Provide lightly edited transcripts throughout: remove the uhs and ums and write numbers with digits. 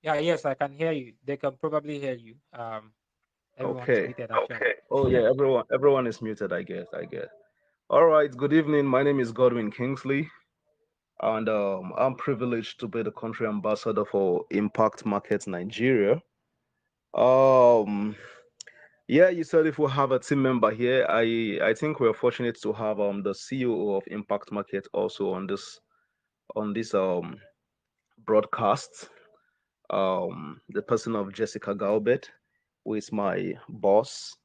Yeah, yes, I can hear you. They can probably hear you. Everyone is Okay. muted actually. Oh yeah, everyone is muted, I guess. I guess. All right, good evening. My name is Godwin Kingsley, and I'm privileged to be the country ambassador for Impact Market Nigeria. Um yeah, you said if we have a team member here, I think we're fortunate to have the CEO of Impact Market also on this broadcast. The person of Jessica Galbert, who is my boss.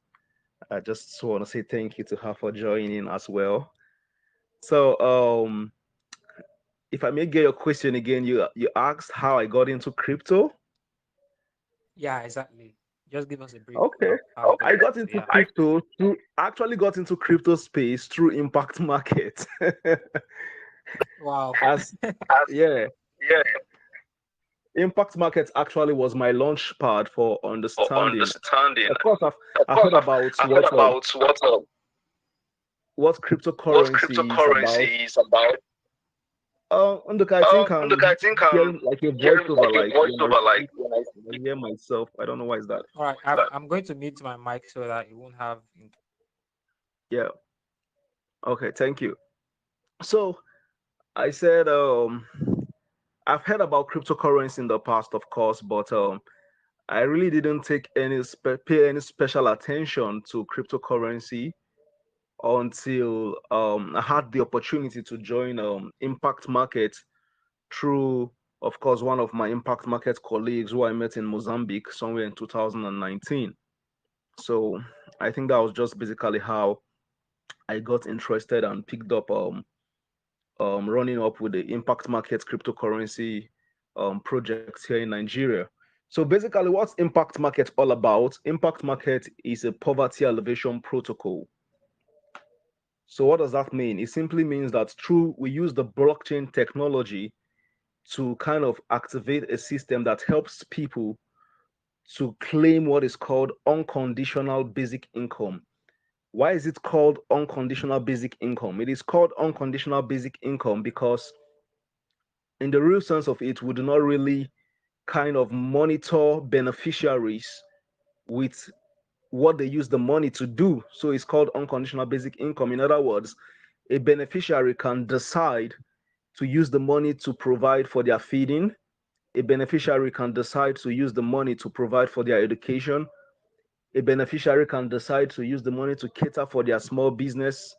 I just want to say thank you to her for joining as well. So, if I may get your question again, you asked how I got into crypto. Yeah, exactly. Just give us a brief Okay, of how you got I into got crypto. into Yeah. crypto through actually got into crypto space through Impact Market. Wow. As yeah, Impact Market actually was my launch pad for understanding. Of course, I've heard about what cryptocurrency is about. Look, I think I'm hearing like a voiceover, like when I speak, when I hear myself. I don't know why is that. All right. I'm going to mute my mic so that it won't have. Yeah. Okay. Thank you. So I said, I've heard about cryptocurrency in the past, of course, but I really didn't take pay any special attention to cryptocurrency until I had the opportunity to join Impact Market through, of course, one of my Impact Market colleagues who I met in Mozambique somewhere in 2019. So I think that was just basically how I got interested and picked up running up with the Impact Market cryptocurrency project here in Nigeria. So basically, what's Impact Market all about? Impact Market is a poverty elevation protocol. So what does that mean? It simply means that through we use the blockchain technology to kind of activate a system that helps people to claim what is called unconditional basic income. Why is it called unconditional basic income? It is called unconditional basic income because, in the real sense of it, we do not really kind of monitor beneficiaries with what they use the money to do. So it's called unconditional basic income. In other words, a beneficiary can decide to use the money to provide for their feeding. A beneficiary can decide to use the money to provide for their education. A beneficiary can decide to use the money to cater for their small business,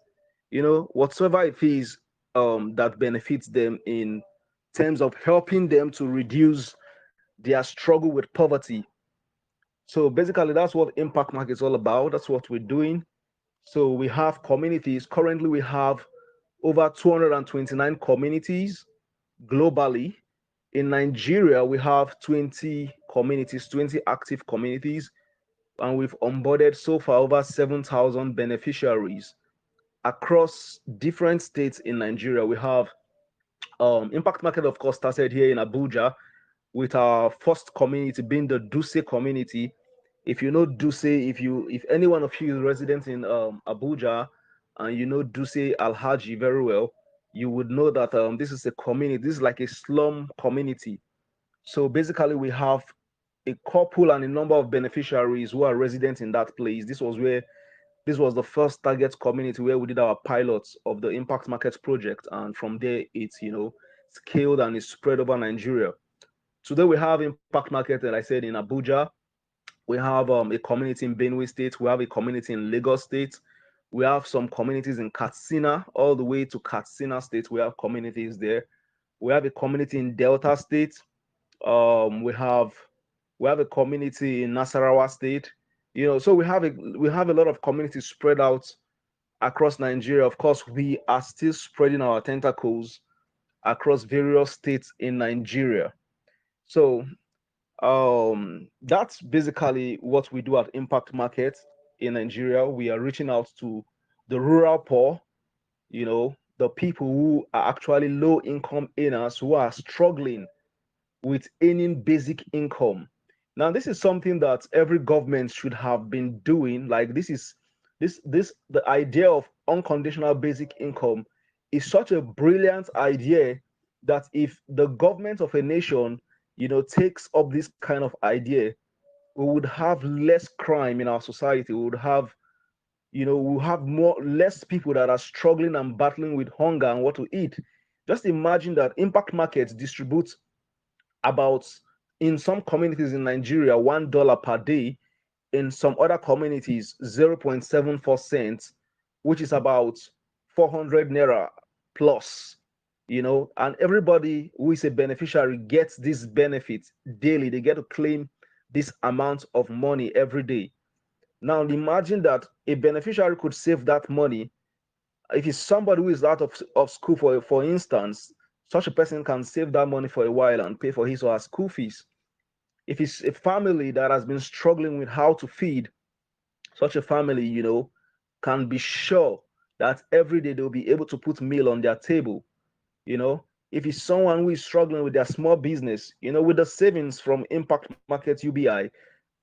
whatsoever it is that benefits them in terms of helping them to reduce their struggle with poverty. So basically, that's what Impact Market is all about. That's what we're doing. So we have communities. Currently, we have over 229 communities globally. In Nigeria, we have 20 communities, 20 active communities, and we've onboarded so far over 7,000 beneficiaries across different states in Nigeria. We have Impact Market, of course, started here in Abuja with our first community being the Duse community. If you know Duse, if any one of you is resident in Abuja and you know Duse Alhaji very well, you would know that this is a community. This is like a slum community. So basically, we have a couple and a number of beneficiaries who are residents in that place. This was the first target community where we did our pilots of the Impact Market project, and from there it's scaled and is spread over Nigeria. Today we have Impact Market, and I said in Abuja. We have a community in Benue State. We have a community in Lagos State. We have some communities in Katsina, all the way to Katsina State. We have communities there. We have a community in Delta State. Um, we have we have a community in Nasarawa State. So we have a lot of communities spread out across Nigeria. Of course, we are still spreading our tentacles across various states in Nigeria. So that's basically what we do at Impact Market in Nigeria. We are reaching out to the rural poor, the people who are actually low income earners who are struggling with earning basic income. Now, this is something that every government should have been doing. Like the idea of unconditional basic income is such a brilliant idea that if the government of a nation takes up this kind of idea, we would have less crime in our society. We would have, we'll have more less people that are struggling and battling with hunger and what to eat. Just imagine that impact markets distribute about, in some communities in Nigeria, $1 per day, in some other communities 0.74 cents, which is about 400 naira plus, and everybody who is a beneficiary gets this benefit daily. They get to claim this amount of money every day. Now imagine that a beneficiary could save that money. If it's somebody who is out of school, for instance, such a person can save that money for a while and pay for his or her school fees. If it's a family that has been struggling with how to feed, such a family, can be sure that every day they'll be able to put meal on their table. You know, if it's someone who is struggling with their small business, with the savings from Impact Market UBI,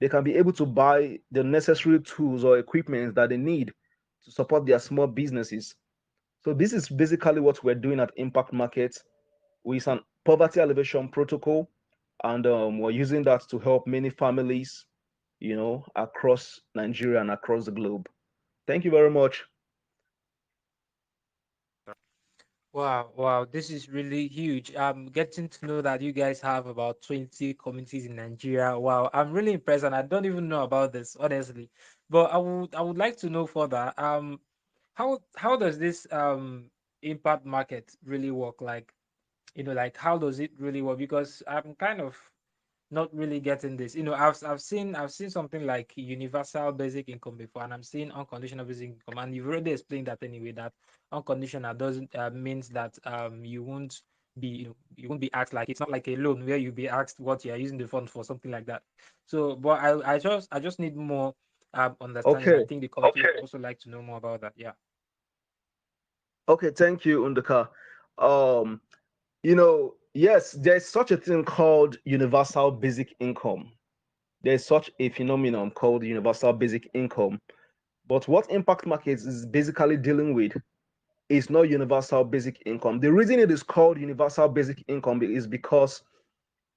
they can be able to buy the necessary tools or equipment that they need to support their small businesses. So this is basically what we're doing at Impact Market with an poverty elevation protocol, and we're using that to help many families, across Nigeria and across the globe. Thank you very much. Wow, wow, this is really huge. I'm getting to know that you guys have about 20 communities in Nigeria. Wow, I'm really impressed, and I don't even know about this, honestly. But I would like to know further. How does this impact market really work? Like, like how does it really work? Because I'm kind of not really getting this. I've seen something like universal basic income before, and I'm seeing unconditional basic income, and you've already explained that anyway. That unconditional doesn't means that you won't be asked, like it's not like a loan where you'll be asked what you are using the fund for, something like that. So, but I just need more understanding. I Okay. think the community would also like to know more about that. Yeah. Okay. Thank you, Undaka. Um, yes, there's such a thing called universal basic income. There's such a phenomenon called universal basic income. But what impact markets is basically dealing with is not universal basic income. The reason it is called universal basic income is because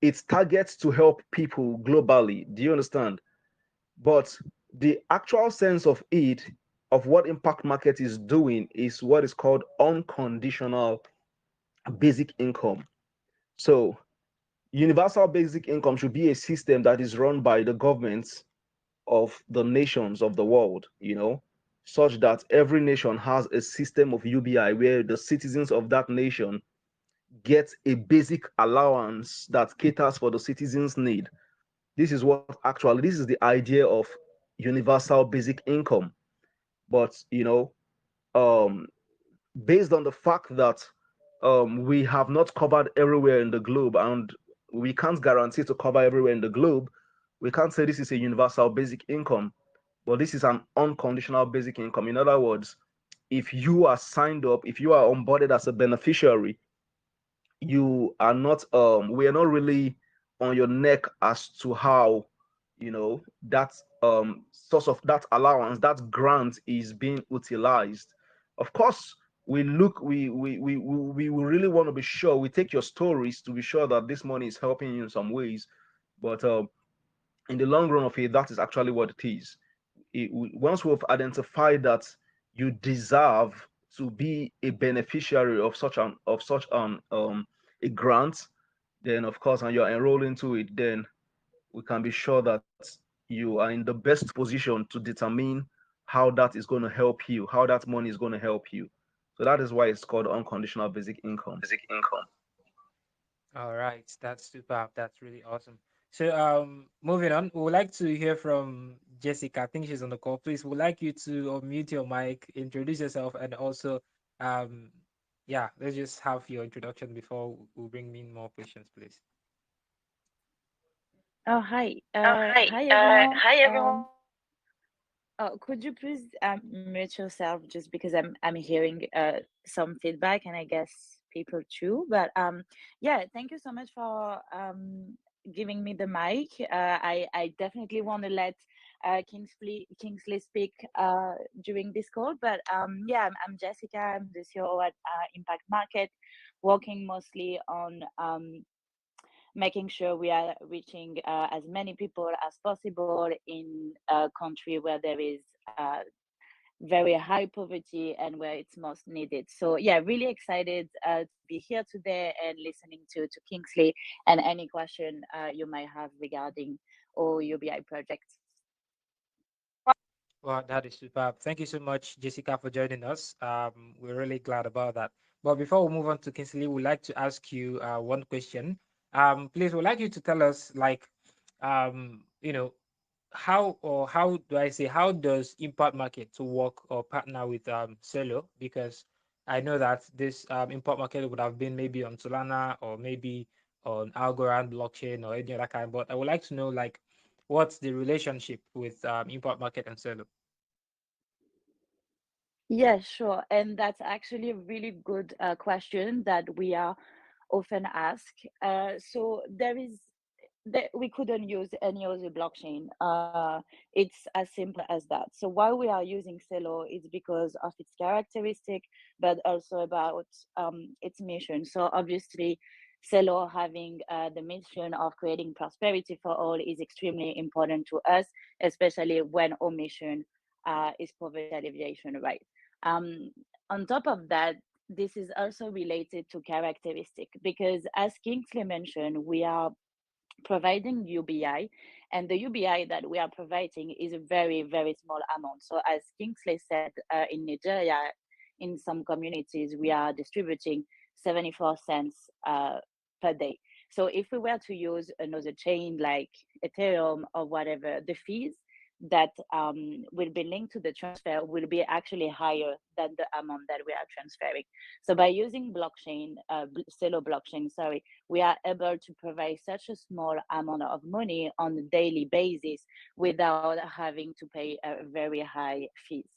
it targets to help people globally. Do you understand? But the actual sense of it, of what impact market is doing, is what is called unconditional basic income. So universal basic income should be a system that is run by the governments of the nations of the world, such that every nation has a system of UBI where the citizens of that nation get a basic allowance that caters for the citizens' need. This is the idea of universal basic income. But um, based on the fact that we have not covered everywhere in the globe, and we can't guarantee to cover everywhere in the globe, we can't say this is a universal basic income, but this is an unconditional basic income. In other words, if you are signed up, if you are onboarded as a beneficiary, you are not we are not really on your neck as to how that source of that allowance, that grant, is being utilized. Of course, we really want to be sure, we take your stories to be sure that this money is helping you in some ways, but in the long run of it, that is actually what it is. Once we've identified that you deserve to be a beneficiary of such an a grant, then of course, and you're enrolled into it, then we can be sure that you are in the best position to determine how that is going to help you, how that money is going to help you. So that is why it's called unconditional basic income. Basic income. All right, that's superb. That's really awesome. So, moving on, we would like to hear from Jessica. I think she's on the call. Please, we'd like you to unmute your mic, introduce yourself, and also, um, yeah, let's just have your introduction before we bring in more questions, please. Oh, hi. Oh, hi. Hi, everyone. Hi, everyone. Oh, could you please mute yourself just because I'm hearing some feedback and I guess people too. But yeah, thank you so much for giving me the mic. I definitely want to let Kingsley speak during this call. But yeah, I'm Jessica. I'm the CEO at Impact Market, working mostly on making sure we are reaching as many people as possible in a country where there is very high poverty and where it's most needed. So yeah, really excited to be here today and listening to Kingsley and any question you might have regarding our UBI project. Well, that is superb. Thank you so much, Jessica, for joining us. We're really glad about that. But before we move on to Kingsley, we'd like to ask you one question. Please, we'd like you to tell us, like, you know, how do I say, how does Impart Market to work or partner with CELO? Because I know that this Impart Market would have been maybe on Solana or maybe on Algorand blockchain or any other kind. But I would like to know, like, what's the relationship with Impart Market and CELO? Yeah, sure. And that's actually a really good question that we are often asked. So there is that we couldn't use any other blockchain. It's as simple as that. So why we are using CELO is because of its characteristic, but also about its mission. So obviously, CELO having the mission of creating prosperity for all is extremely important to us, especially when our mission is poverty alleviation, right? Um, on top of that, this is also related to characteristic because as Kingsley mentioned, we are providing UBI, and the UBI that we are providing is a very, very small amount. So, as Kingsley said, in Nigeria, in some communities, we are distributing 74 cents per day. So, if we were to use another chain like Ethereum or whatever, the fees that will be linked to the transfer will be actually higher than the amount that we are transferring. So by using blockchain, CELO blockchain, sorry, we are able to provide such a small amount of money on a daily basis without having to pay very high fees.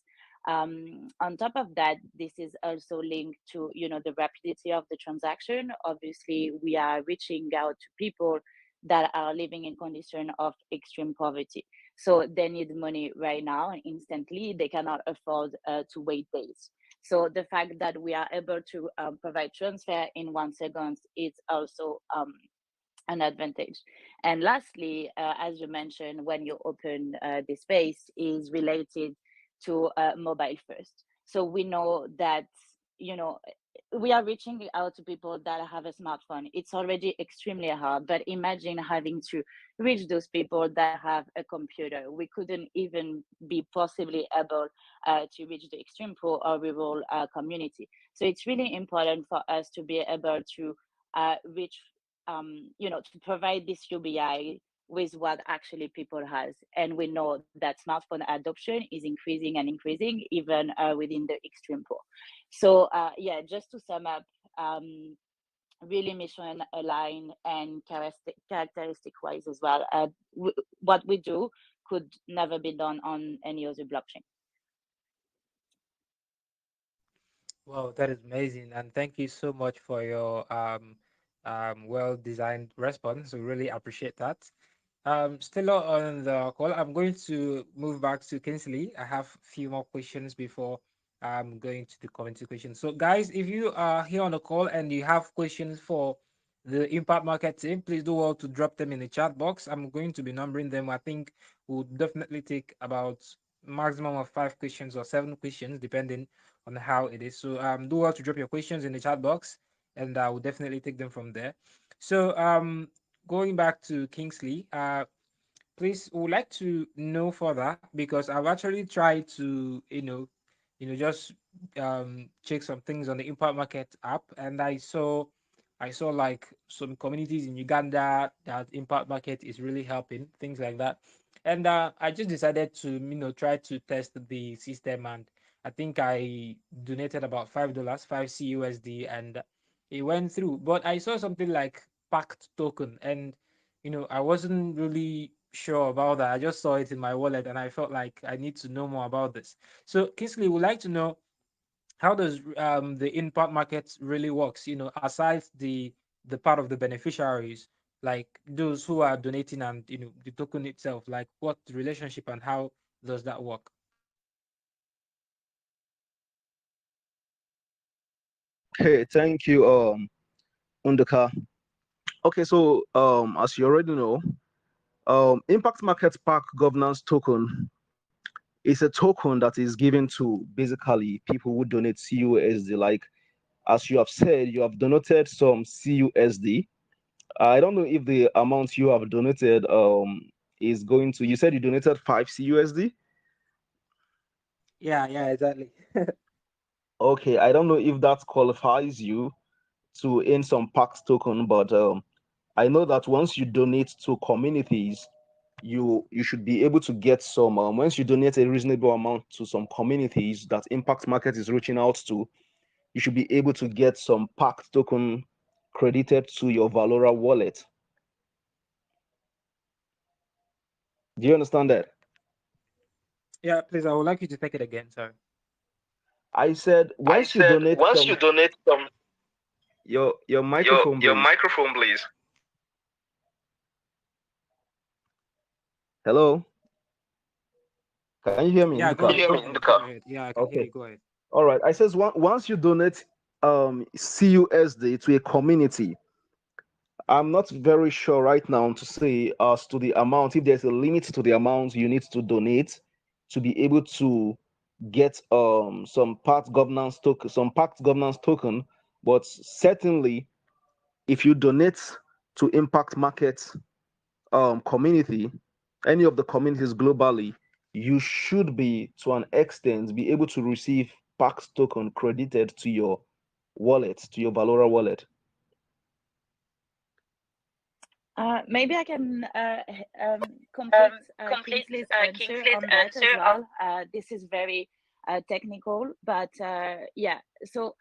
On top of that, this is also linked to the rapidity of the transaction. Obviously, we are reaching out to people that are living in condition of extreme poverty. So they need money right now and instantly. They cannot afford to wait days. So the fact that we are able to provide transfer in 1 second is also an advantage. And lastly, as you mentioned, when you open the space, is related to mobile first. So we know that you know we are reaching out to people that have a smartphone. It's already extremely hard, but imagine having to reach those people that have a computer. We couldn't even be possibly able to reach the extreme poor or rural community. So it's really important for us to be able to reach to provide this UBI with what actually people has. And we know that smartphone adoption is increasing and increasing even within the extreme poor. So yeah, just to sum up, really mission aligned and characteristic wise as well. What we do could never be done on any other blockchain. Wow, that is amazing, and thank you so much for your well-designed response. We really appreciate that. Still on the call, I'm going to move back to Kingsley. I have a few more questions before I'm going to the community questions. So, guys, if you are here on the call and you have questions for the Impact Market team, please do well to drop them in the chat box. I'm going to be numbering them. I think we'll definitely take about maximum of 5 questions or 7 questions, depending on how it is. So, do well to drop your questions in the chat box, and I will definitely take them from there. So, going back to Kingsley, please would like to know further because I've actually tried to, just check some things on the Impart Market app, and I saw like some communities in Uganda that Impart Market is really helping, things like that. And I just decided to, try to test the system, and I think I donated about $5, 5 CUSD, and it went through. But I saw something like packed token, and I wasn't really sure about that. I just saw it in my wallet and I felt like I need to know more about this. So Kingsley would like to know, how does the Impart Market really works, aside the part of the beneficiaries, like those who are donating, and the token itself, like what the relationship and how does that work? Okay, thank you, Undaka. Okay, so as you already know, Impact Market Pack Governance Token is a token that is given to basically people who donate CUSD. Like as you have said, you have donated some CUSD. I don't know if the amount you have donated is going to. You said you donated 5 CUSD. Yeah, exactly. Okay, I don't know if that qualifies you to earn some PAX token, but I know that once you donate to communities, you should be able to get some. Once you donate a reasonable amount to some communities that Impact Market is reaching out to, you should be able to get some PAX token credited to your Valora wallet. Do you understand that? Yeah, please, I would like you to take it again. Sorry. I said I once you said donate once you some donate some your microphone, your please. microphone, please. Hello, can you hear me, Yeah, Nduka? Can you hear me, Nduka? go ahead. Yeah, I can hear Okay. you. Go ahead. All right. I says once you donate CUSD to a community, I'm not very sure right now to say as to the amount, if there's a limit to the amount you need to donate to be able to get some pact governance token, but certainly if you donate to impact market community, any of the communities globally, you should be to an extent be able to receive pact token credited to your wallet, to your Valora wallet. Maybe I can complete Kingsley's answer Kingsley's on that as answer. well. This is very technical, but yeah. So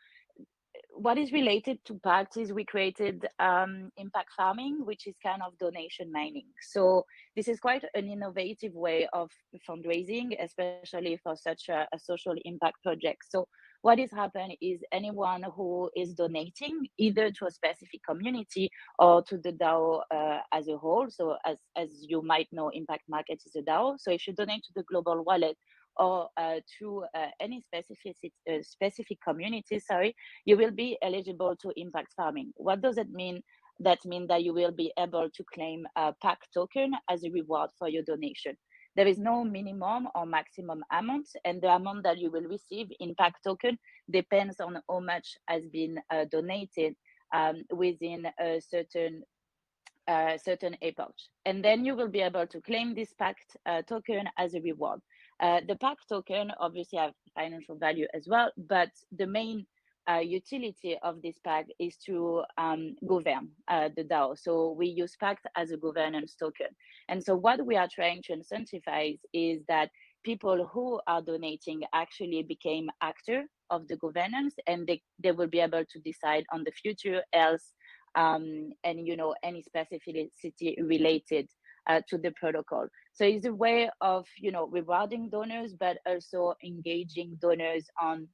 what is related to PACT is we created impact farming, which is kind of donation mining. So this is quite an innovative way of fundraising, especially for such a social impact project. So what is happening is anyone who is donating either to a specific community or to the DAO as a whole. So as you might know, Impact Market is a DAO. So if you donate to the global wallet or to any specific community, sorry, you will be eligible to impact farming. What does it mean? That means that you will be able to claim a PAC token as a reward for your donation. There is no minimum or maximum amount, and the amount that you will receive in PAC token depends on how much has been donated within a certain epoch. And then you will be able to claim this pact token as a reward. The pact token obviously have financial value as well, but the main utility of this pact is to govern the DAO. So we use pact as a governance token. And so what we are trying to incentivize is that people who are donating actually became actor of the governance, and they will be able to decide on the future else and any specificity related to the protocol. So it's a way of rewarding donors, but also engaging donors on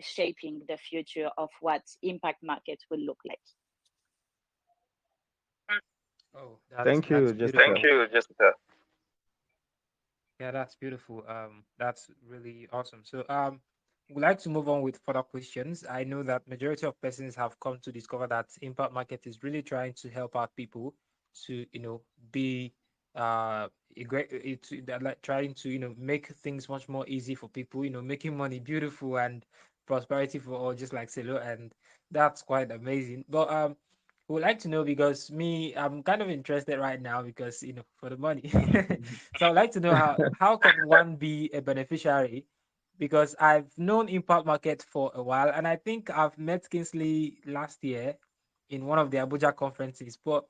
shaping the future of what impact markets will look like. Oh, Thank that's you, beautiful. Thank Jessica. you, Jessica. Yeah, that's beautiful. That's really awesome. So, we'd like to move on with further questions. I know that majority of persons have come to discover that Impact Market is really trying to help out people to, be a great, they're like trying to, make things much more easy for people, making money beautiful and prosperity for all, just like CELO, and that's quite amazing. But would like to know because I'm kind of interested right now because for the money. So I'd like to know how can one be a beneficiary? Because I've known Impart Market for a while, and I think I've met Kingsley last year in one of the Abuja conferences. But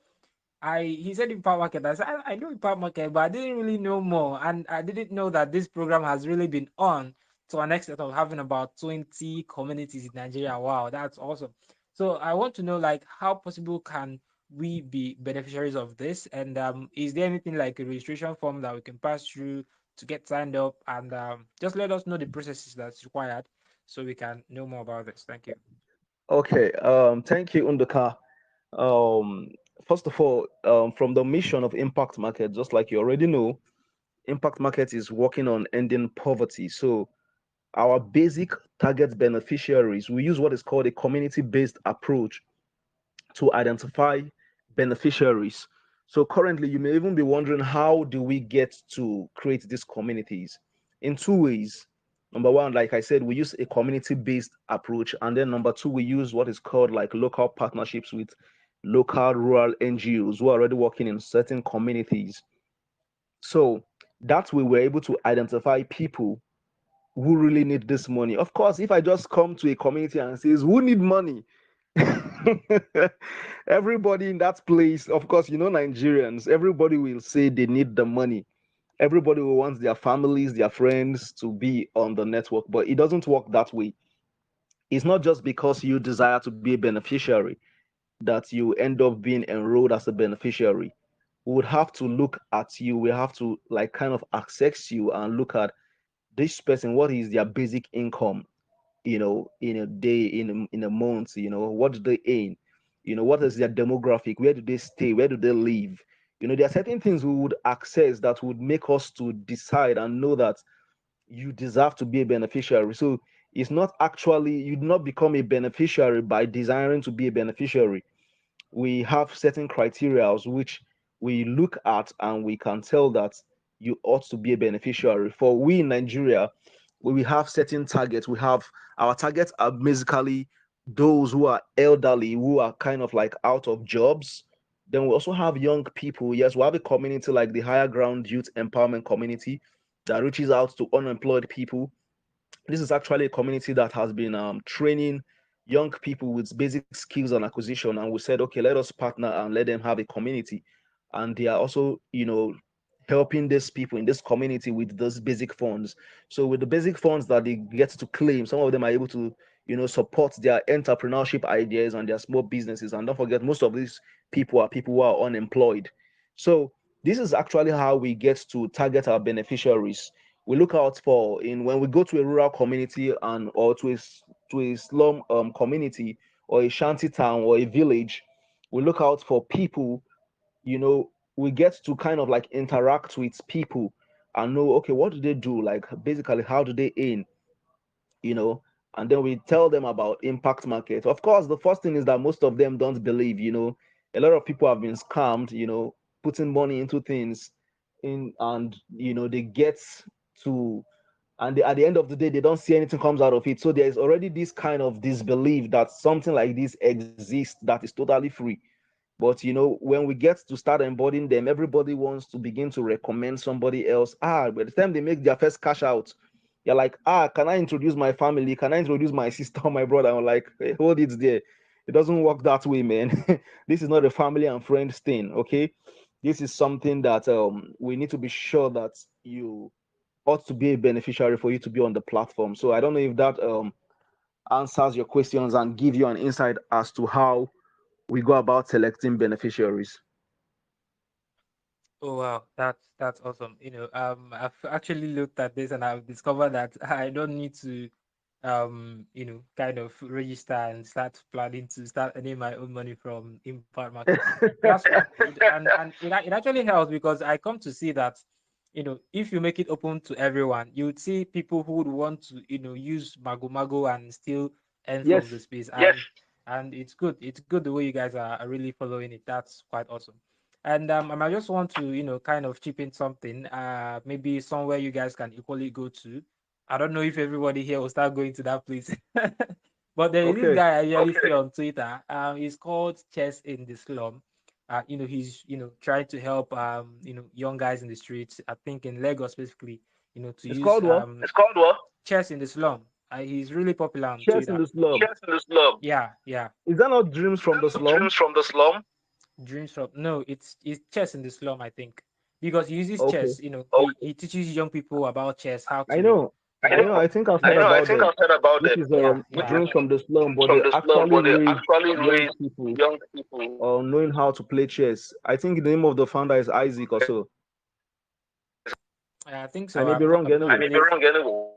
he said Impart Market. I said I know Impart Market, but I didn't really know more, and I didn't know that this program has really been on to an extent of having about 20 communities in Nigeria. Wow, that's awesome. So I want to know like how possible can we be beneficiaries of this, and is there anything like a registration form that we can pass through to get signed up, and just let us know the processes that's required so we can know more about this. Thank you. Okay. Thank you, Unduka. Um, First of all, from the mission of Impact Market, just like you already know, Impact Market is working on ending poverty. So our basic target beneficiaries, we use what is called a community-based approach to identify beneficiaries. So currently, you may even be wondering, how do we get to create these communities? In two ways. Number one, like I said, we use a community-based approach, and then number two, we use what is called like local partnerships with local rural NGOs who are already working in certain communities. So that way, we're able to identify people who really need this money. Of course, if I just come to a community and says, "Who need money?" Everybody in that place, of course, Nigerians, everybody will say they need the money. Everybody will want their families, their friends to be on the network, but it doesn't work that way. It's not just because you desire to be a beneficiary that you end up being enrolled as a beneficiary. We would have to look at you. We have to like kind of access you and look at this person. What is their basic income? In a day, in a month. What do they earn? What is their demographic? Where do they stay? Where do they live? There are certain things we would access that would make us to decide and know that you deserve to be a beneficiary. So it's not actually, you do not become a beneficiary by desiring to be a beneficiary. We have certain criteria which we look at and we can tell that you ought to be a beneficiary. For we in Nigeria, we have certain targets. We have our targets are basically those who are elderly, who are kind of like out of jobs. Then we also have young people. Yes, we have a community like the Higher Ground Youth Empowerment Community that reaches out to unemployed people. This is actually a community that has been training young people with basic skills and acquisition. And we said, okay, let us partner and let them have a community. And they are also, helping these people in this community with those basic funds. So with the basic funds that they get to claim, some of them are able to, support their entrepreneurship ideas and their small businesses. And don't forget, most of these people are people who are unemployed. So this is actually how we get to target our beneficiaries. We look out for in when we go to a rural community and or to a slum community or a shanty town or a village. We look out for people. We get to kind of like interact with people and know, okay, what do they do, like basically how do they earn, you know and then we tell them about impact market. Of course, the first thing is that most of them don't believe. A lot of people have been scammed, putting money into things in, and they get to, and at the end of the day they don't see anything comes out of it. So there's already this kind of disbelief that something like this exists that is totally free. But when we get to start embodying them, everybody wants to begin to recommend somebody else. By the time they make their first cash out, you're like, can I introduce my family? Can I introduce my sister or my brother? I'm like, hey, hold it there. It doesn't work that way, man. This is not a family and friends thing, okay? This is something that we need to be sure that you ought to be a beneficiary for you to be on the platform. So I don't know if that answers your questions and give you an insight as to how we go about selecting beneficiaries. Oh wow, that's awesome. I've actually looked at this and I've discovered that I don't need to, kind of register and start planning to start earning my own money from Impart Market. That's fine. It actually helps because I come to see that, if you make it open to everyone, you would see people who would want to, use Mago Mago and still earn from the Yes. space. And it's good. It's good the way you guys are really following it. That's quite awesome. And I just want to, kind of chip in something, maybe somewhere you guys can equally go to. I don't know if everybody here will start going to that place. But there is this Okay. guy I usually see on Twitter. He's called Chess in the Slum. He's, trying to help, young guys in the streets. I think in Lagos specifically, to It's use called what? It's called what? Chess in the Slum. He's really popular on Shares in Twitter. the slum. Chess in the Slum. Yeah, yeah. Is that not Dreams from the slum? Dreams from the Slum. Dreams from no, it's chess in the slum, I think, because he uses Okay. chess. He teaches young people about chess, how I to, know. you I know, know. I think I've I heard know. I about think them. I've heard about This them. is Yeah, yeah. Dreams from the slum, but From they the slum, actually but they raise actually young raise people young people. knowing how to play chess. I think the name of the founder is Isaac or so. I think I so. may be wrong I'm not anyway. really anyway.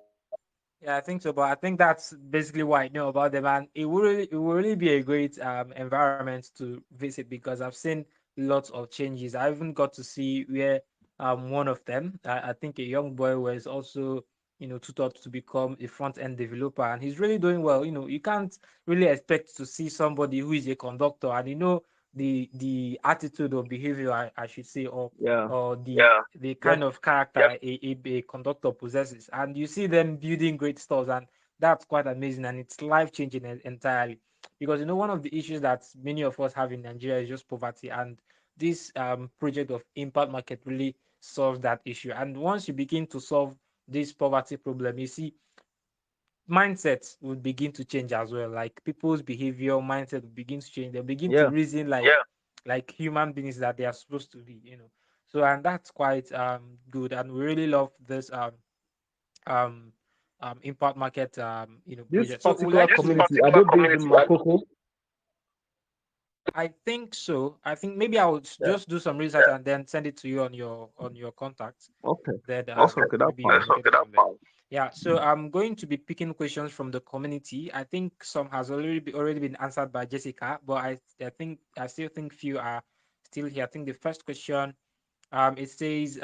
Yeah, I think so, but I think that's basically what I know about them, and it will really be a great environment to visit because I've seen lots of changes. I even got to see where one of them, I think a young boy was also tutored to become a front end developer, and he's really doing well. You can't really expect to see somebody who is a conductor and the attitude or behavior, I should say, Yeah. or the kind of character a conductor possesses, and you see them building great stores, and that's quite amazing, and it's life changing entirely. Because one of the issues that many of us have in Nigeria is just poverty, and this project of Impact Market really solves that issue. And once you begin to solve this poverty problem, you see mindsets would begin to change as well. Like people's behavior, mindset will begin to change. They'll begin to Yeah. reason like human beings that they are supposed to be. So and that's quite good. And we really love this um Impart Market This project. So we particular like to community, are they based in Makoko? I think so. I think maybe I would Yeah. just do some research and then send it to you on your contacts. Okay. Then Okay, that's maybe you fine. can get it from there. Yeah, so I'm going to be picking questions from the community. I think some has already been answered by Jessica, but I still think few are still here. I think the first question, it says,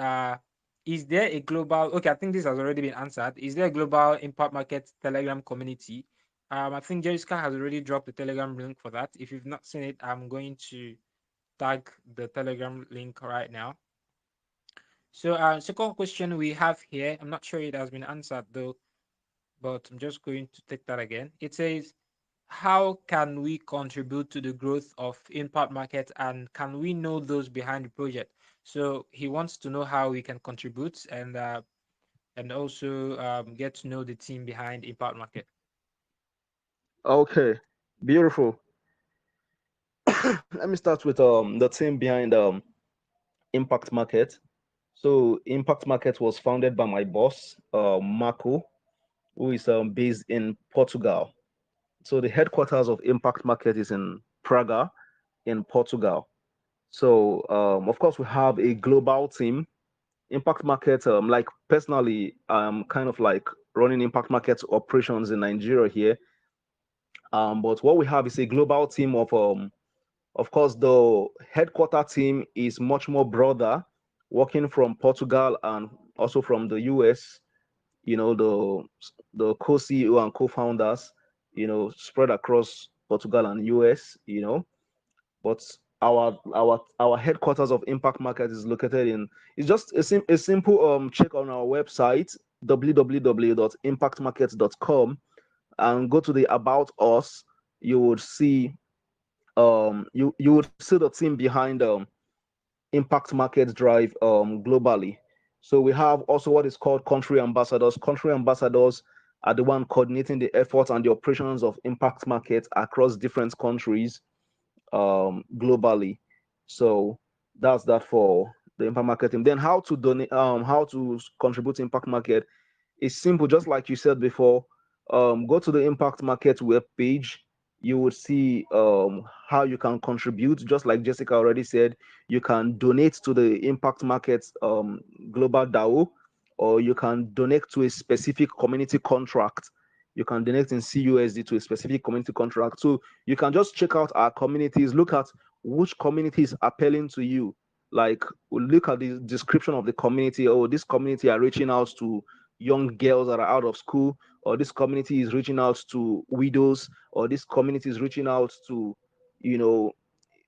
is there a global? Okay, I think this has already been answered. Is there a global Impact Market Telegram community? I think Jessica has already dropped the Telegram link for that. If you've not seen it, I'm going to tag the Telegram link right now. So, second question we have here, I'm not sure it has been answered though, but I'm just going to take that again. It says, how can we contribute to the growth of Impact Market, and can we know those behind the project? So he wants to know how we can contribute and also get to know the team behind Impart Market. Okay. Beautiful. Let me start with the team behind Impact Market. So Impact Market was founded by my boss, Marco, who is based in Portugal. So the headquarters of Impact Market is in Praga, in Portugal. So of course we have a global team. Impact Market, like personally, I'm kind of like running Impact Market operations in Nigeria here. But what we have is a global team of course, the headquarter team is much more broader, working from Portugal and also from the US. The co-CEO and co-founders, spread across Portugal and US. But our headquarters of Impact Market is located in. It's just a simple check on our website www.impactmarket.com and go to the About Us. You would see you would see the team behind Impact Market Drive globally. So we have also what is called country ambassadors. Country ambassadors are the one coordinating the efforts and the operations of Impact Market across different countries globally. So that's that for the Impact Market team. Then how to donate, how to contribute to Impact Market is simple, just like you said before. Go to the Impact Market web page. You would see how you can contribute. Just like Jessica already said, you can donate to the Impact Market Global DAO, or you can donate to a specific community contract. You can donate in CUSD to a specific community contract. So you can just check out our communities, look at which community is appealing to you. Like, look at the description of the community. Oh, this community are reaching out to young girls that are out of school, or this community is reaching out to widows, or this community is reaching out to, you know,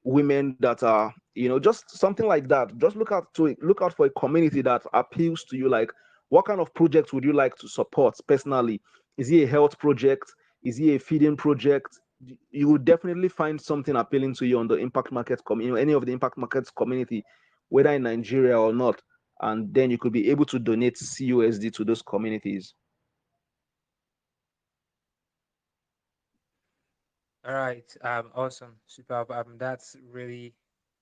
women that are, just something like that. Just look out for a community that appeals to you. Like, what kind of projects would you like to support personally? Is it a health project? Is it a feeding project? You would definitely find something appealing to you on the Impact Market community, any of the Impact Markets community, whether in Nigeria or not. And then you could be able to donate CUSD to those communities. All right. Awesome. Superb. That's really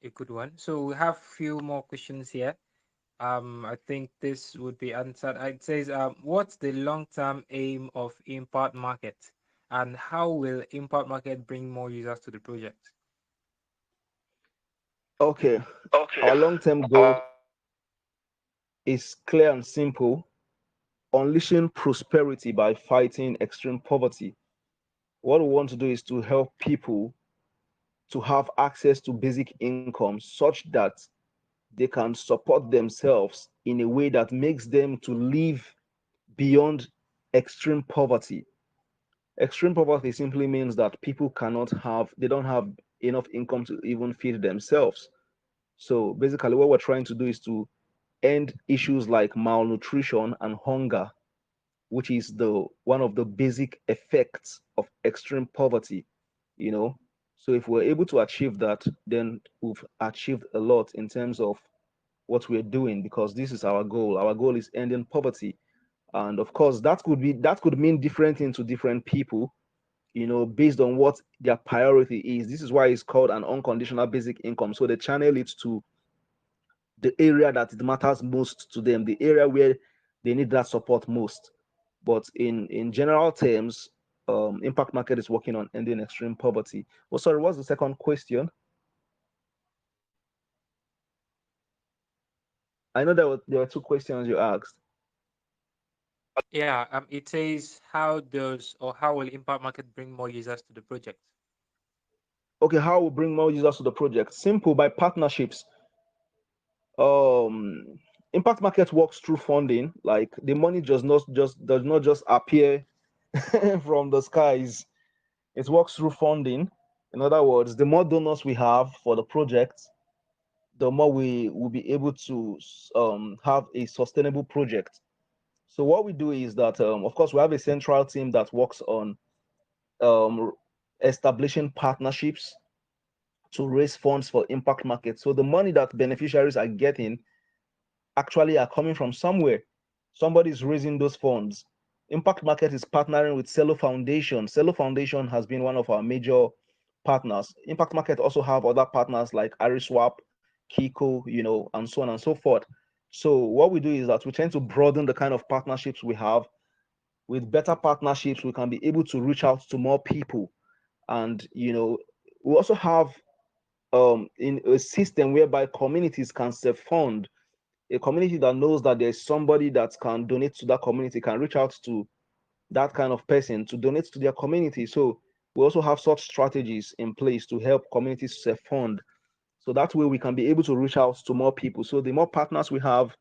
a good one. So we have few more questions here. I think this would be answered. It says, what's the long-term aim of Impart Market, and how will Impart Market bring more users to the project? Okay. Our long-term goal is clear and simple: unleashing prosperity by fighting extreme poverty. What we want to do is to help people to have access to basic income such that they can support themselves in a way that makes them to live beyond extreme poverty. Extreme poverty simply means that people cannot have, they don't have enough income to even feed themselves. So basically, what we're trying to do is to end issues like malnutrition and hunger, which is the one of the basic effects of extreme poverty, you know. So if we're able to achieve that, then we've achieved a lot in terms of what we're doing, because this is our goal. Our goal is ending poverty. And of course, that could mean different things to different people, based on what their priority is. This is why it's called an unconditional basic income. So the channel leads to the area that it matters most to them, the area where they need that support most. But in general terms, Impact Market is working on ending extreme poverty. Oh, sorry, what's the second question? I know there were two questions you asked. Yeah, it says how will Impart Market bring more users to the project? Okay, how we bring more users to the project? Simple, by partnerships. Um, Impact Market works through funding. Like the money does not just appear from the skies. It works through funding. In other words, the more donors we have for the project, the more we will be able to have a sustainable project. So what we do is that, of course, we have a central team that works on um, establishing partnerships to raise funds for Impact Market. So the money that beneficiaries are getting actually are coming from somewhere. Somebody is raising those funds. Impact Market is partnering with CELO Foundation. CELO Foundation has been one of our major partners. Impact Market also have other partners like Ariswap, Kiko, and so on and so forth. So what we do is that we tend to broaden the kind of partnerships we have. With better partnerships, we can be able to reach out to more people. And we also have in a system whereby communities can self-fund. A community that knows that there's somebody that can donate to that community can reach out to that kind of person to donate to their community. So we also have such strategies in place to help communities self-fund. So that way we can be able to reach out to more people. So the more partners we have,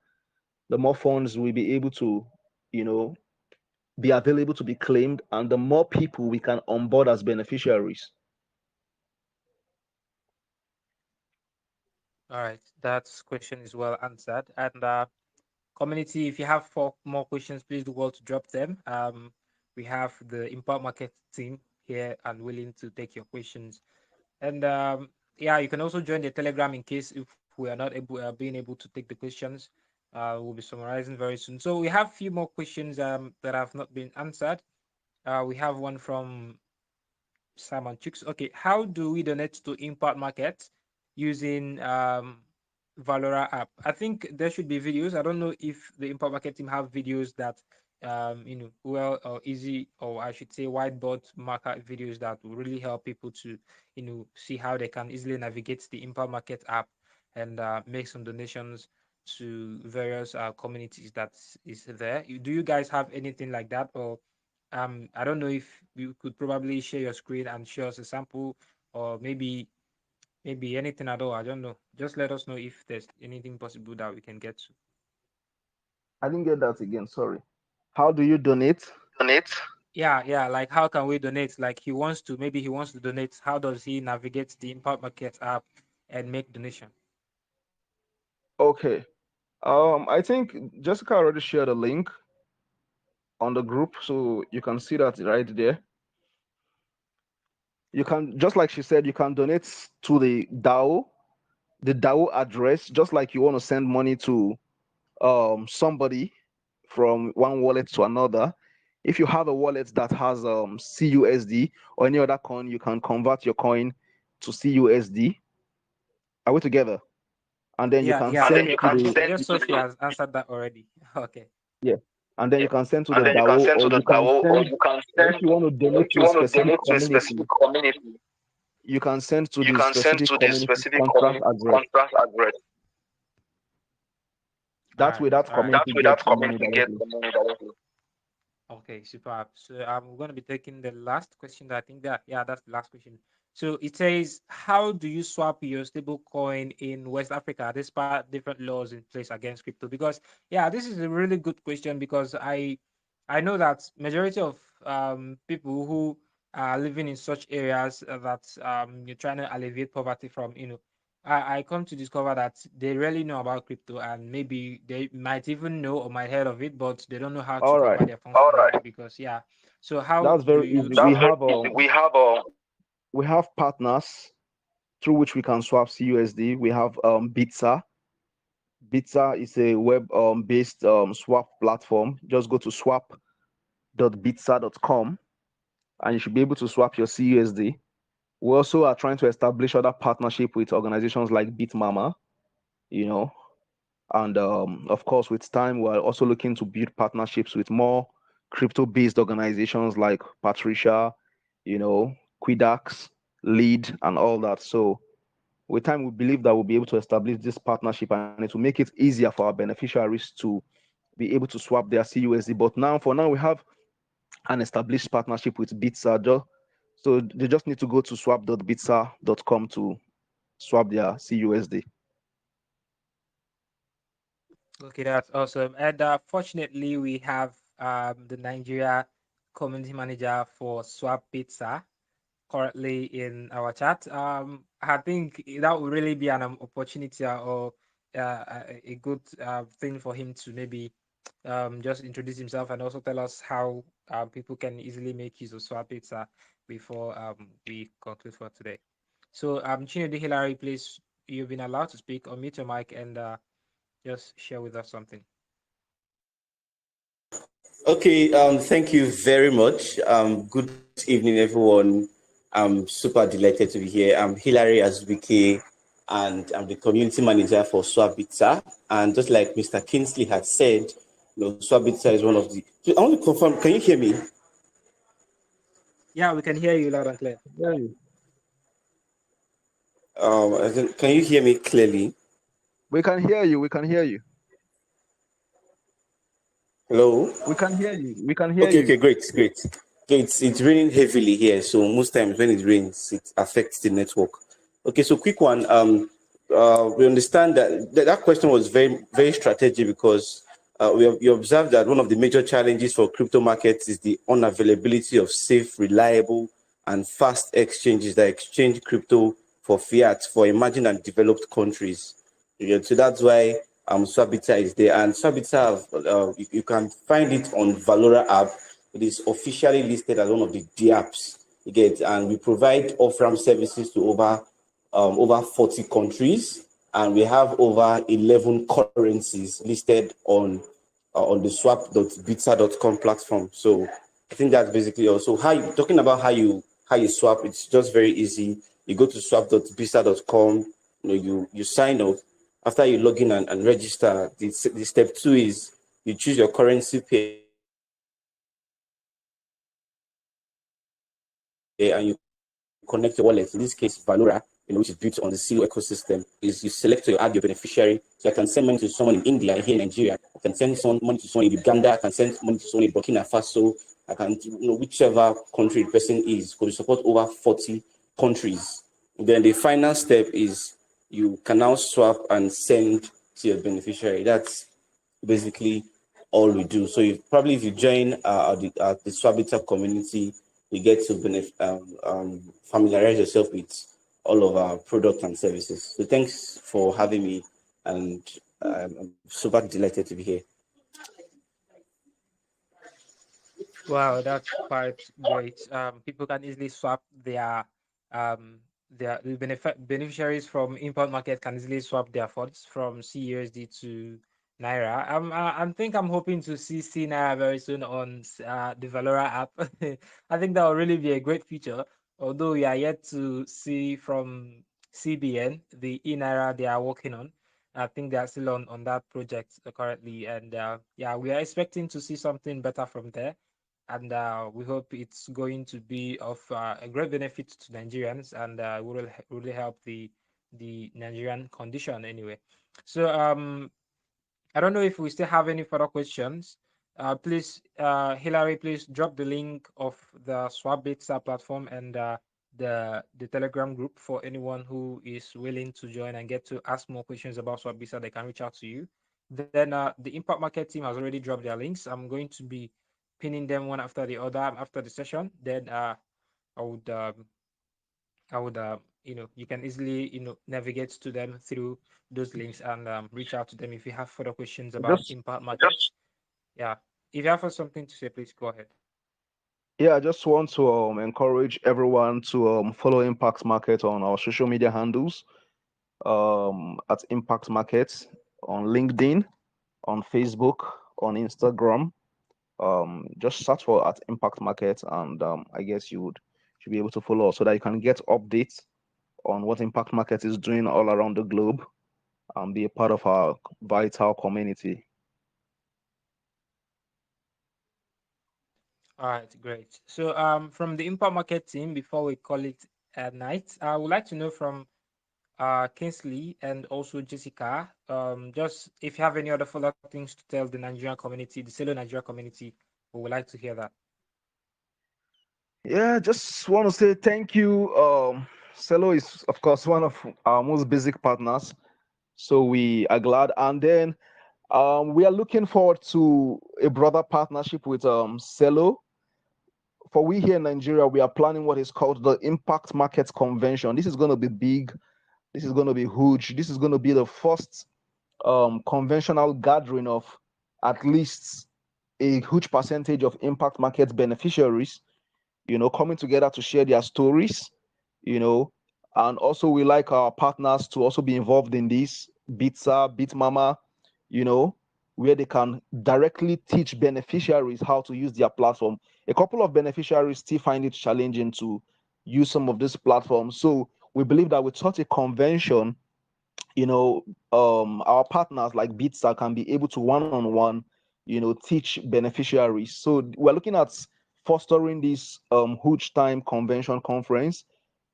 the more funds we'll be able to, be available to be claimed, and the more people we can onboard as beneficiaries. All right, that question is well answered. And community, if you have more questions, please do well to drop them. We have the Impart Market team here and willing to take your questions. And yeah, you can also join the Telegram in case if we are not being able to take the questions. We'll be summarizing very soon. So we have a few more questions that have not been answered. We have one from Simon Chicks. Okay, how do we donate to Impart Market using Valora app? I think there should be videos. I don't know if the Impart Market team have videos that well or easy, or I should say whiteboard marker videos that will really help people to see how they can easily navigate the Impart Market app and make some donations to various communities that is there. Do you guys have anything like that, or I don't know if you could probably share your screen and show us a sample, or maybe anything at all. I don't know. Just let us know if there's anything possible that we can get to. I didn't get that again. Sorry. How do you donate? Donate. Yeah. Like how can we donate? Like maybe he wants to donate. How does he navigate the Import Market app and make donation? Okay. I think Jessica already shared a link on the group, so you can see that right there. You can, just like she said, you can donate to the DAO address, just like you want to send money to somebody from one wallet to another. If you have a wallet that has CUSD or any other coin, you can convert your coin to CUSD. Are we together? And then you Yeah, can yeah. send to the, I just saw she has answered that already. Okay. yeah, and then Yeah. you can send to the And then you can DAO, send to or the you can DAO, or send, you can or if send, you want to or donate if to you a want to specific donate to a community, specific community, you can send to you the can send specific to the community specific contract community address. contract address. All That right. way, that All right. That community way that gets the money community gets directly. the money directly. Okay, superb. So I'm going to be taking the last question. That I think that's the last question. So it says, how do you swap your stable coin in West Africa despite different laws in place against crypto? Because yeah, this is a really good question because I know that majority of people who living in such areas that you're trying to alleviate poverty from, I come to discover that they really know about crypto, and maybe they might even know or might heard of it, but they don't know how to All right, convert their funds to money because, yeah. So how that's do very you easy. We swap? have we have partners through which we can swap CUSD. We have Bitsa. Bitsa is a web based swap platform. Just go to swap.bitsa.com and you should be able to swap your CUSD. We also are trying to establish other partnership with organizations like Bitmama, you know, and of course, with time, we're also looking to build partnerships with more crypto-based organizations like Patricia, Quidax, Lead, and all that. So with time, we believe that we'll be able to establish this partnership and it will make it easier for our beneficiaries to be able to swap their CUSD. But now, for now, we have an established partnership with Bitsa. So they just need to go to swap.bitsa.com to swap their CUSD. Okay, that's awesome. And fortunately, we have the Nigeria community manager for Swap Pizza currently in our chat. I think that would really be an opportunity or a good thing for him to maybe just introduce himself and also tell us how people can easily make use of Swap Pizza before we conclude for today. So, Chinedu Hillary, please, you've been allowed to speak. Unmute your mic and just share with us something. Okay, thank you very much. Good evening, everyone. I'm super delighted to be here. I'm Hilary Azubike, and I'm the community manager for Swabitsa. And just like Mr. Kingsley had said, Swabitsa is one of the. I want to confirm. Can you hear me? Yeah, we can hear you loud and clear. Yeah. Can you hear me clearly? We can hear you. We can hear you. Hello. We can hear you. We can hear Okay, you. okay, great, great. Okay, it's raining heavily here, so most times when it rains, it affects the network. Okay, so quick one. We understand that question was very strategic because we observed that one of the major challenges for crypto markets is the unavailability of safe, reliable, and fast exchanges that exchange crypto for fiat for emerging and developed countries. So that's why Swabita is there. And Swabita, you can find it on Valora app. It is officially listed as one of the DApps. You get, and we provide off-ramp services to over 40 countries, and we have over 11 currencies listed on the swap.bitsa.com platform. So I think that's basically also how you talking about how you swap. It's just very easy. You go to swap.bitsa.com, you sign up. After you log in and register, the step two is you choose your currency pair and you connect your wallet. In this case, Valora, which is built on the CELO ecosystem, is you select or add your beneficiary. So I can send money to someone in India here in Nigeria. I can send money to someone in Uganda. I can send money to someone in Burkina Faso. I can, whichever country the person is, because we support over 40 countries. Then the final step is you can now swap and send to your beneficiary. That's basically all we do. So if you join the Swabita community, you get to familiarize yourself with all of our products and services. So thanks for having me, and I'm super delighted to be here. Wow, that's quite great. People can easily swap the beneficiaries from import market can easily swap their funds from CUSD to Naira. I think I'm hoping to see Naira very soon on the Valora app. I think that will really be a great feature. Although we are yet to see from CBN the e-Naira they are working on. I think they are still on that project currently, and yeah, we are expecting to see something better from there, and we hope it's going to be of a great benefit to Nigerians, and will really help the Nigerian condition anyway. So I don't know if we still have any further questions. Please, Hillary, please drop the link of the Swapbitsa platform and the Telegram group for anyone who is willing to join and get to ask more questions about Swapbitsa. They can reach out to you. Then the Impact Market team has already dropped their links. I'm going to be pinning them one after the other after the session. Then I would you can easily navigate to them through those links and reach out to them if you have further questions about Just Impart Market. Yeah, if you have something to say, please go ahead. yeah, I just want to encourage everyone to follow Impact Market on our social media handles at Impact Market on LinkedIn, on Facebook, on Instagram. Just search for at Impact Market, and I guess you would should be able to follow us so that you can get updates on what Impact Market is doing all around the globe and be a part of our vital community. All right, great. So from the Import Market team, before we call it a night, I would like to know from Kingsley and also Jessica, just if you have any other follow-up things to tell the Nigerian community, the CELO Nigeria community, we would like to hear that. Yeah, just want to say thank you. CELO is, of course, one of our most basic partners, so we are glad. And then we are looking forward to a broader partnership with CELO. For we here in Nigeria, we are planning what is called the Impact Market Convention. This is going to be big. This is going to be huge. This is going to be the first conventional gathering of at least a huge percentage of impact market beneficiaries, coming together to share their stories, you know, and also we like our partners to also be involved in this, Bitsa, Bitmama, you know, where they can directly teach beneficiaries how to use their platform. A couple of beneficiaries still find it challenging to use some of these platforms. So we believe that with such a convention, our partners like Bitsa can be able to one-on-one, teach beneficiaries. So we're looking at fostering this huge time convention conference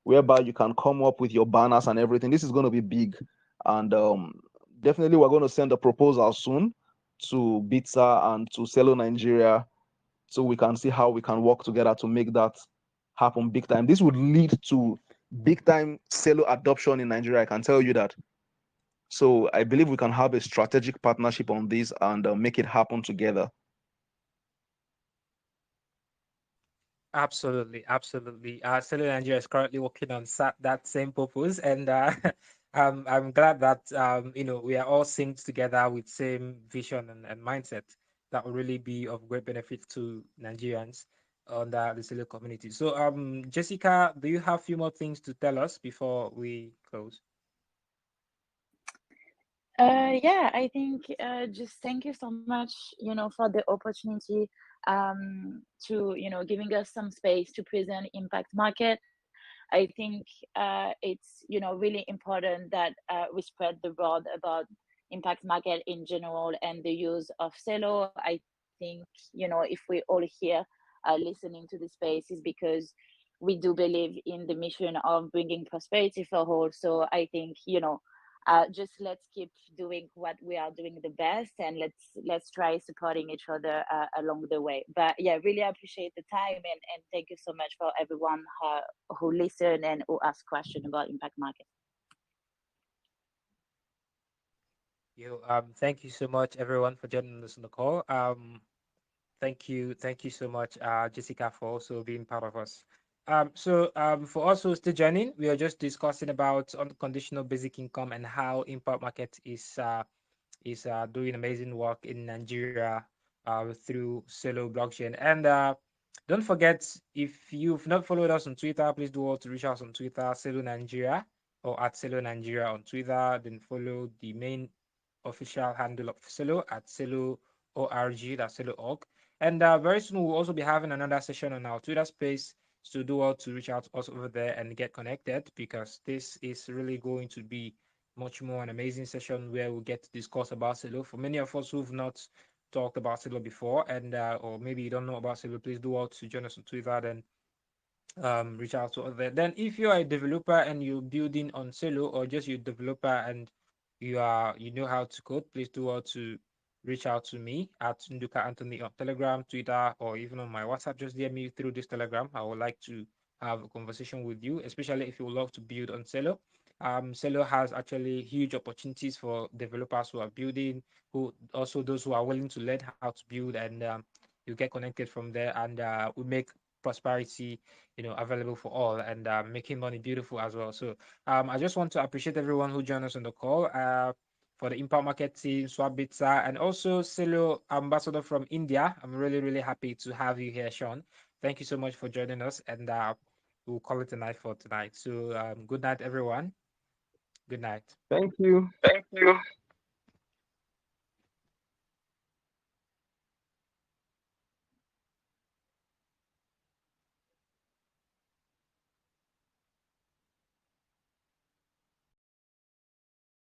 whereby you can come up with your banners and everything. This is going to be big, and definitely we're going to send a proposal soon to Bitsa and to CELO Nigeria so we can see how we can work together to make that happen big time. This would lead to big time CELO adoption in Nigeria. I can tell you that. So I believe we can have a strategic partnership on this and make it happen together. Absolutely, absolutely. CELO Nigeria is currently working on that same purpose, and I'm glad that we are all synced together with same vision and mindset that will really be of great benefit to Nigerians on the CELO community. So, Jessica, do you have a few more things to tell us before we close? Yeah, I think just thank you so much, for the opportunity to, giving us some space to present Impact Market. I think it's, really important that we spread the word about Impact Market in general and the use of CELO. I think, if we all here listening to the space is because we do believe in the mission of bringing prosperity for all. So I think, just let's keep doing what we are doing the best, and let's try supporting each other along the way. But yeah, really appreciate the time, and thank you so much for everyone who listen and who ask question about Impact Market. Thank you so much, everyone, for joining us on the call. Thank you so much, Jessica, for also being part of us. For us who still joining, we are just discussing about unconditional basic income and how Impart Market is doing amazing work in Nigeria through CELO blockchain. And don't forget, if you've not followed us on Twitter, please do all to reach us on Twitter, CELO Nigeria, or at CELO Nigeria on Twitter. Then follow the main official handle of CELO at CELO ORG, that's CELO org. And very soon we'll also be having another session on our Twitter space. So do all to reach out to us over there and get connected, because this is really going to be much more an amazing session where we'll get to discuss about CELO. For many of us who've not talked about CELO before, and or maybe you don't know about CELO, please do all to join us on Twitter. Then reach out to other. Then if you are a developer and you're building on CELO, or just you're a developer and you know how to code, please do all to reach out to me at Nduka Anthony on Telegram, Twitter, or even on my WhatsApp. Just DM me through this Telegram. I would like to have a conversation with you, especially if you would love to build on CELO. CELO has actually huge opportunities for developers who are building, who also those who are willing to learn how to build, and you get connected from there, and we make prosperity, available for all, and making money beautiful as well. So I just want to appreciate everyone who joined us on the call. For the Impart Market team, Swabitsa, and also CELO ambassador from India. I'm really, really happy to have you here, Sean. Thank you so much for joining us, and we'll call it a night for tonight. So good night, everyone. Good night. Thank you. Thank you.